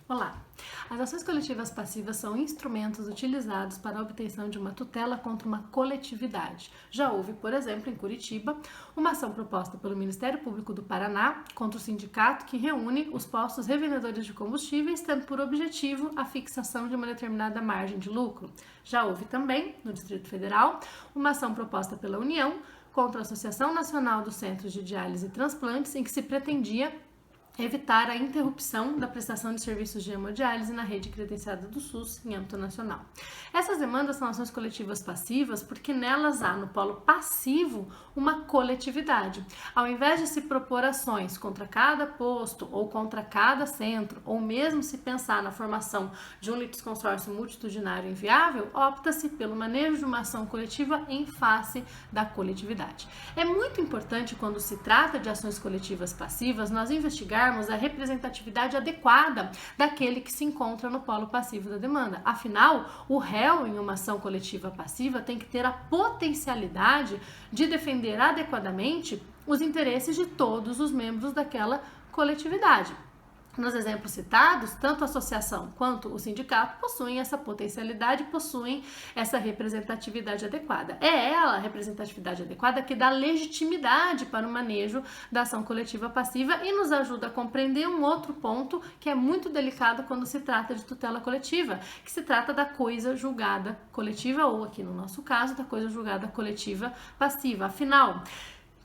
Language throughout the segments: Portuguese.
Olá! As ações coletivas passivas são instrumentos utilizados para a obtenção de uma tutela contra uma coletividade. Já houve, por exemplo, em Curitiba, uma ação proposta pelo Ministério Público do Paraná contra o sindicato que reúne os postos revendedores de combustíveis, tendo por objetivo a fixação de uma determinada margem de lucro. Já houve também, no Distrito Federal, uma ação proposta pela União contra a Associação Nacional dos Centros de Diálise e Transplantes, em que se pretendia evitar a interrupção da prestação de serviços de hemodiálise na rede credenciada do SUS em âmbito nacional. Essas demandas são ações coletivas passivas porque nelas há no polo passivo uma coletividade. Ao invés de se propor ações contra cada posto ou contra cada centro, ou mesmo se pensar na formação de um litisconsórcio multitudinário inviável, opta-se pelo manejo de uma ação coletiva em face da coletividade. É muito importante, quando se trata de ações coletivas passivas, nós investigarmos a representatividade adequada daquele que se encontra no polo passivo da demanda. Afinal, o réu em uma ação coletiva passiva tem que ter a potencialidade de defender adequadamente os interesses de todos os membros daquela coletividade. Nos exemplos citados, tanto a associação quanto o sindicato possuem essa potencialidade, possuem essa representatividade adequada. É ela, a representatividade adequada, que dá legitimidade para o manejo da ação coletiva passiva e nos ajuda a compreender um outro ponto que é muito delicado quando se trata de tutela coletiva, que se trata da coisa julgada coletiva, ou aqui no nosso caso, da coisa julgada coletiva passiva. Afinal,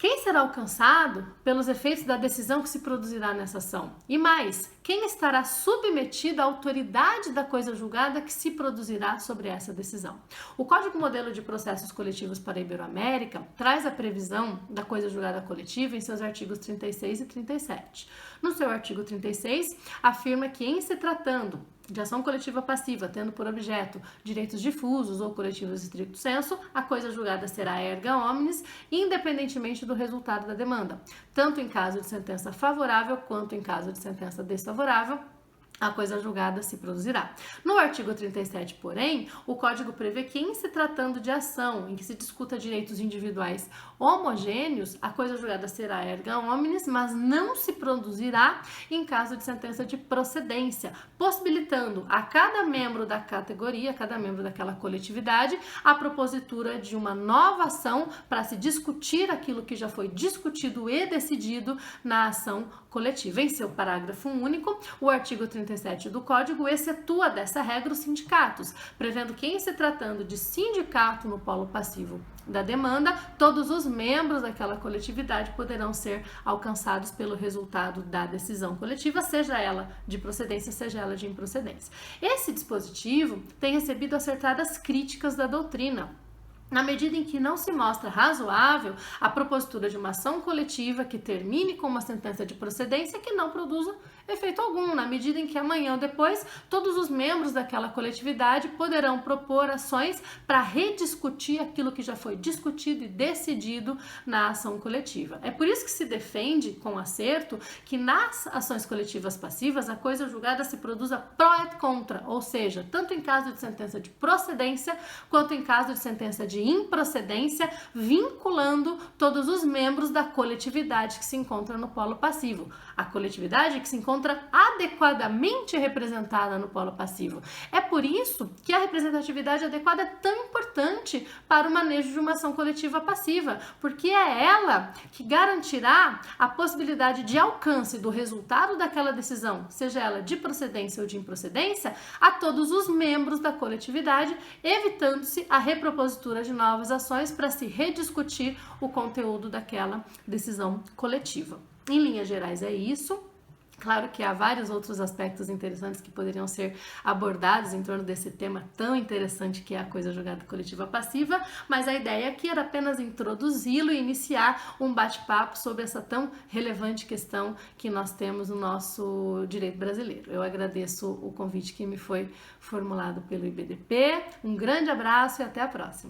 quem será alcançado pelos efeitos da decisão que se produzirá nessa ação? E mais, quem estará submetido à autoridade da coisa julgada que se produzirá sobre essa decisão? O Código Modelo de Processos Coletivos para a Iberoamérica traz a previsão da coisa julgada coletiva em seus artigos 36 e 37. No seu artigo 36, afirma que, em se tratando de ação coletiva passiva, tendo por objeto direitos difusos ou coletivos estricto sensu, a coisa julgada será erga omnes, independentemente do resultado da demanda, tanto em caso de sentença favorável quanto em caso de sentença desfavorável, a coisa julgada se produzirá. No artigo 37, porém, o Código prevê que, em se tratando de ação em que se discuta direitos individuais homogêneos, a coisa julgada será erga omnes, mas não se produzirá em caso de sentença de procedência, possibilitando a cada membro da categoria, cada membro daquela coletividade, a propositura de uma nova ação para se discutir aquilo que já foi discutido e decidido na ação coletiva. Em seu parágrafo único, o artigo 37 do Código excetua dessa regra os sindicatos, prevendo que, em se tratando de sindicato no polo passivo da demanda, todos os membros daquela coletividade poderão ser alcançados pelo resultado da decisão coletiva, seja ela de procedência, seja ela de improcedência. Esse dispositivo tem recebido acertadas críticas da doutrina, na medida em que não se mostra razoável a propositura de uma ação coletiva que termine com uma sentença de procedência que não produza efeito algum, na medida em que amanhã ou depois todos os membros daquela coletividade poderão propor ações para rediscutir aquilo que já foi discutido e decidido na ação coletiva. É por isso que se defende, com acerto, que nas ações coletivas passivas a coisa julgada se produza pró et contra, ou seja, tanto em caso de sentença de procedência quanto em caso de sentença de improcedência, vinculando todos os membros da coletividade que se encontra no polo passivo. A coletividade que se encontra adequadamente representada no polo passivo. É por isso que a representatividade adequada é tão importante para o manejo de uma ação coletiva passiva, porque é ela que garantirá a possibilidade de alcance do resultado daquela decisão, seja ela de procedência ou de improcedência, a todos os membros da coletividade, evitando-se a repropositura de novas ações para se rediscutir o conteúdo daquela decisão coletiva. Em linhas gerais, é isso. Claro que há vários outros aspectos interessantes que poderiam ser abordados em torno desse tema tão interessante que é a coisa julgada coletiva passiva, mas a ideia aqui era apenas introduzi-lo e iniciar um bate-papo sobre essa tão relevante questão que nós temos no nosso direito brasileiro. Eu agradeço o convite que me foi formulado pelo IBDP, um grande abraço e até a próxima!